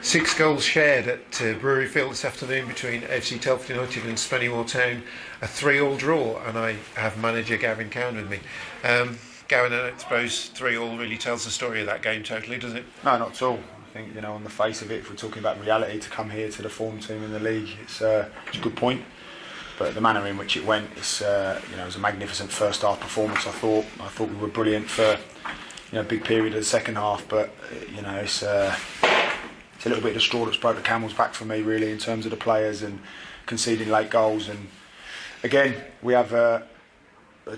6 goals shared at Brewery Field this afternoon between FC Telford United and Spennymoor Town, a 3-3 draw, and I have manager Gavin Cowan with me. Gavin, I suppose 3-3 really tells the story of that game totally, doesn't it? No, not at all. I think, on the face of it, if we're talking about reality, to come here to the form team in the league, it's a good point. But the manner in which it went, it was a magnificent first half performance. I thought we were brilliant for a big period of the second half, but it's a little bit of the straw that's broke the camel's back for me, really, in terms of the players and conceding late goals. And again, we have a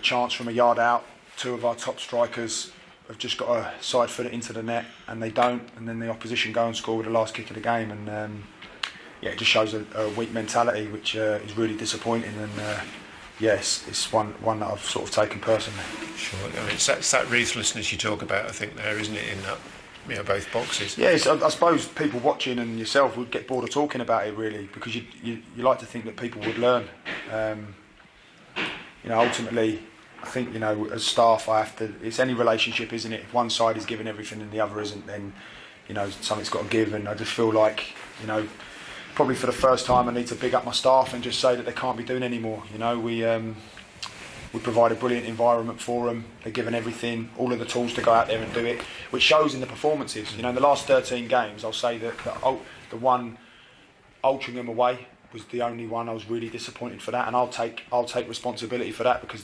chance from a yard out. 2 of our top strikers have just got to side foot it into the net, and they don't, and then the opposition go and score with the last kick of the game. And it just shows a weak mentality, which is really disappointing. And yes, it's one that I've sort of taken personally. Sure, I mean, it's that ruthlessness you talk about, I think, there, isn't it, in that, both boxes? Yes, I suppose people watching and yourself would get bored of talking about it, really, because you like to think that people would learn. Ultimately, I think, as staff, it's any relationship, isn't it? If one side is giving everything and the other isn't, then something's got to give. And I just feel like, probably for the first time, I need to big up my staff and just say that they can't be doing any more. We provide a brilliant environment for them. They're given everything, all of the tools to go out there and do it, which shows in the performances. In the last 13 games, I'll say that the one Altrincham away was the only one I was really disappointed for that, and I'll take responsibility for that because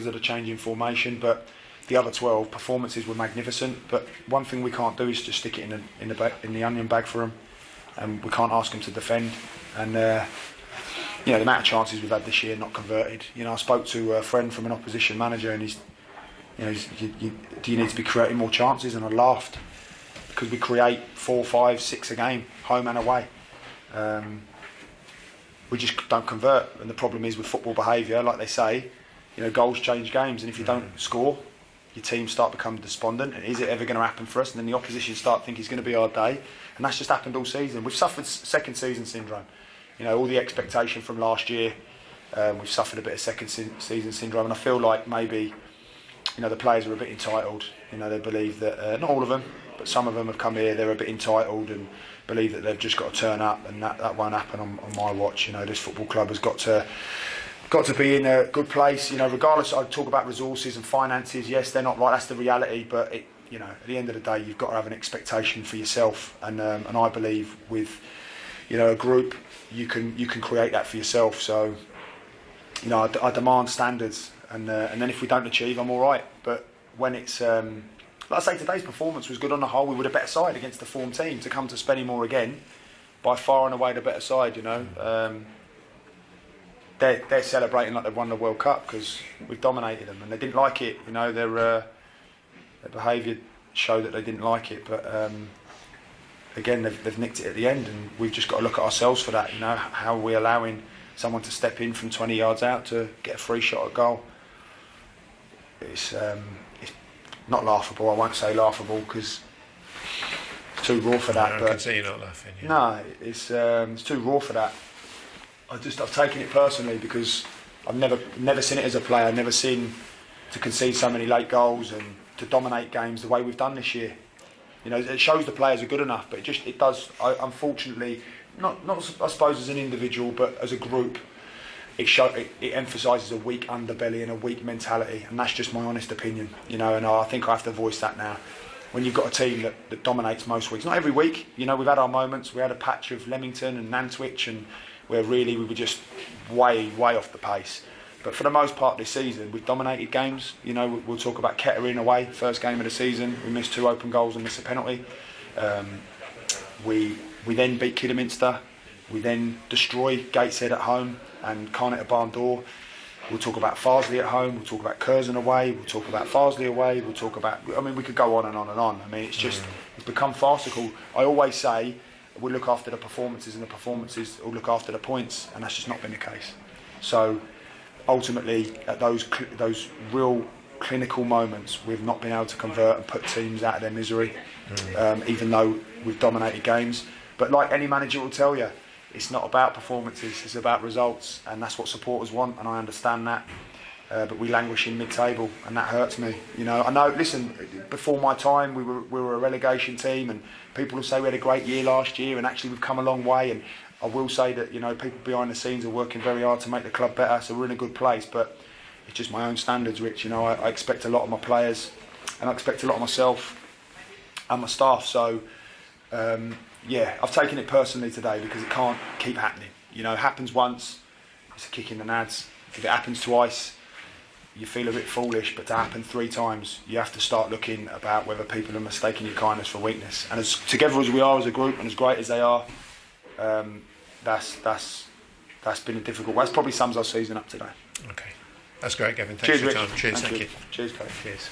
of the change in formation. But the other 12 performances were magnificent. But one thing we can't do is just stick it in the onion bag for them, and we can't ask them to defend. And the amount of chances we've had this year not converted. I spoke to a friend from an opposition manager, and do you need to be creating more chances? And I laughed, because we create 4, 5, 6 a game, home and away. We just don't convert, and the problem is with football behaviour, like they say, goals change games, and if you don't score, your team start becoming despondent. And is it ever going to happen for us? And then the opposition start thinking it's going to be our day, and that's just happened all season. We've suffered second season syndrome. All the expectation from last year, we've suffered a bit of second season syndrome, and I feel like maybe, the players are a bit entitled. They believe that, not all of them, but some of them have come here, they're a bit entitled and believe that they've just got to turn up, and that won't happen on my watch. This football club has got to be in a good place. Regardless, I talk about resources and finances. Yes, they're not right. That's the reality. But at the end of the day, you've got to have an expectation for yourself, and I believe with a group, you can create that for yourself. So I demand standards, and then if we don't achieve, I'm all right. But when it's like I say, today's performance was good on the whole. We were the better side against the form team. To come to Spennymoor again, by far and away the better side. They're celebrating like they've won the World Cup because we've dominated them, and they didn't like it. Their behaviour showed that they didn't like it. But again, they've nicked it at the end, and we've just got to look at ourselves for that. How are we allowing someone to step in from 20 yards out to get a free shot at goal? It's not laughable. I won't say laughable because it's too raw for that. I can see you're not laughing. Yeah. No, it's too raw for that. I've taken it personally because I've never seen it as a player. I've never seen to concede so many late goals and to dominate games the way we've done this year. It shows the players are good enough, but it does. Unfortunately, not I suppose as an individual, but as a group, it emphasises a weak underbelly and a weak mentality, and that's just my honest opinion. And I think I have to voice that now. When you've got a team that dominates most weeks, not every week. We've had our moments. We had a patch of Leamington and Nantwich, and where really we were just way off the pace. But for the most part this season, we've dominated games. We'll talk about Kettering away, first game of the season. We missed 2 open goals and missed a penalty. We then beat Kidderminster. We then destroy Gateshead at home and Carnet at Barn Door. We'll talk about Farsley at home. We'll talk about Curzon away. We'll talk about Farsley away. We'll talk about. We could go on and on and on. It's become farcical. I always say we look after the performances, and the performances will look after the points, and that's just not been the case. So ultimately, at those real clinical moments, we've not been able to convert and put teams out of their misery, even though we've dominated games. But like any manager will tell you, it's not about performances, it's about results, and that's what supporters want, and I understand that. but we languish in mid-table, and that hurts me. You know, I know. Listen, before my time, we were a relegation team, and people will say we had a great year last year, and actually we've come a long way. And I will say that, you know, people behind the scenes are working very hard to make the club better, so we're in a good place. But it's just my own standards, Rich. You know, I expect a lot of my players, and I expect a lot of myself and my staff. So yeah, I've taken it personally today because it can't keep happening. You know, it happens once, it's a kick in the nads. If it happens twice, you feel a bit foolish, but to happen 3 times, you have to start looking about whether people are mistaking your kindness for weakness. And as together as we are as a group, and as great as they are, that's been a difficult one. That probably sums our season up today. Okay, that's great, Gavin. Thanks Cheers, for your Rich. time. Cheers, thank you. Cheers, Coach. Cheers.